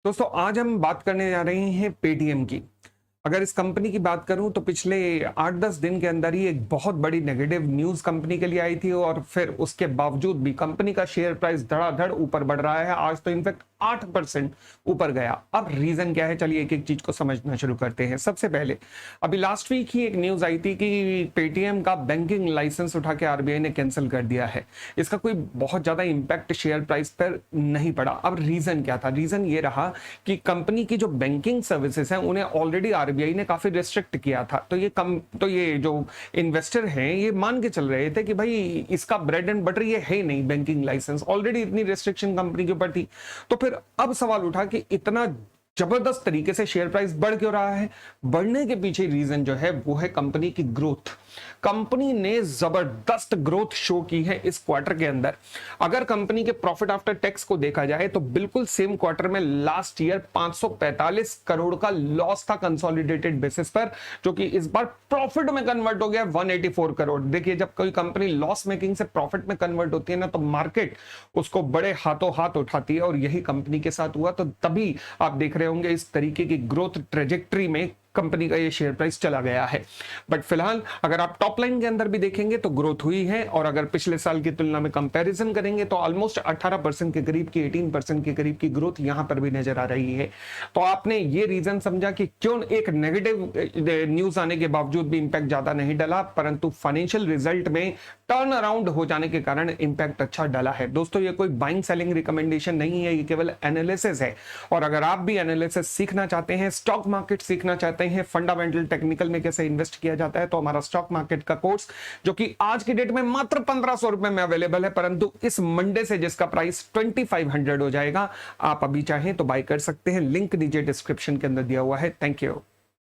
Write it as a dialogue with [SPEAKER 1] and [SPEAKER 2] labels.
[SPEAKER 1] दोस्तों आज हम बात करने जा रहे हैं पेटीएम की। अगर इस कंपनी की बात करूं तो पिछले 8-10 दिन के अंदर ही एक बहुत बड़ी नेगेटिव न्यूज कंपनी के लिए आई थी और फिर उसके बावजूद भी कंपनी का शेयर प्राइस धड़ाधड़ ऊपर बढ़ रहा है। आज तो इनफैक्ट 8% ऊपर गया। अब रीजन क्या है, चलिए एक एक चीज को समझना शुरू करते हैं। सबसे पहले अभी लास्ट वीक ही एक न्यूज आई थी कि पेटीएम का बैंकिंग लाइसेंस उठा के आरबीआई ने कैंसिल कर दिया है। इसका कोई बहुत ज्यादा इंपैक्ट शेयर प्राइस पर नहीं पड़ा। अब रीजन क्या था? रीजन ये रहा कि कंपनी की जो बैंकिंग सर्विसेज हैं उन्हें ऑलरेडी आरबीआई ने काफी रिस्ट्रिक्ट किया था। तो ये जो इन्वेस्टर हैं ये मान के चल रहे थे कि भाई इसका ब्रेड एंड बटर ये है ही नहीं, बैंकिंग लाइसेंस ऑलरेडी इतनी रिस्ट्रिक्शन कंपनी के ऊपर थी। तो फिर अब सवाल उठा कि इतना जबरदस्त तरीके से शेयर प्राइस बढ़ क्यों रहा है? बढ़ने के पीछे रीजन जो है वो है कंपनी की ग्रोथ। कंपनी ने जबरदस्त ग्रोथ शो की है इस क्वार्टर के अंदर। अगर कंपनी के प्रॉफिट आफ्टर टैक्स को देखा जाए तो बिल्कुल सेम क्वार्टर में लास्ट ईयर 545 करोड़ का लॉस था कंसोलिडेटेड बेसिस पर, जो कि इस बार प्रॉफिट में कन्वर्ट हो गया 184 करोड़। देखिए, जब कोई कंपनी लॉस मेकिंग से प्रॉफिट में कन्वर्ट होती है ना, तो मार्केट उसको बड़े हाथों हाथ उठाती है और यही कंपनी के साथ हुआ। तो तभी आप देख रहे होंगे इस तरीके की ग्रोथ ट्रेजेक्टरी में कंपनी का ये शेयर प्राइस चला गया है। बट फिलहाल अगर आप टॉप लाइन के अंदर भी देखेंगे तो ग्रोथ हुई है, और अगर पिछले साल की तुलना में कंपैरिजन करेंगे तो ऑलमोस्ट 18% के करीब की, 18% के करीब की ग्रोथ यहां पर भी नजर आ रही है। तो आपने ये रीजन समझा कि क्यों एक नेगेटिव न्यूज आने के बावजूद भी इंपैक्ट ज्यादा नहीं डला, परंतु फाइनेंशियल रिजल्ट में टर्न अराउंड हो जाने के कारण इंपैक्ट अच्छा डला है। दोस्तों ये कोई बाइंग सेलिंग रिकमेंडेशन नहीं है, ये केवल एनालिसिस है। और अगर आप भी एनालिसिस सीखना चाहते हैं, स्टॉक मार्केट सीखना चाहते हैं, फंडामेंटल टेक्निकल में कैसे इन्वेस्ट किया जाता है, तो हमारा स्टॉक मार्केट का कोर्स जो कि आज की डेट में मात्र 1500 रुपए में अवेलेबल है, परंतु इस मंडे से जिसका प्राइस 2500 हो जाएगा, आप अभी चाहें तो बाय कर सकते हैं। लिंक नीचे डिस्क्रिप्शन के अंदर दिया हुआ है। Thank you.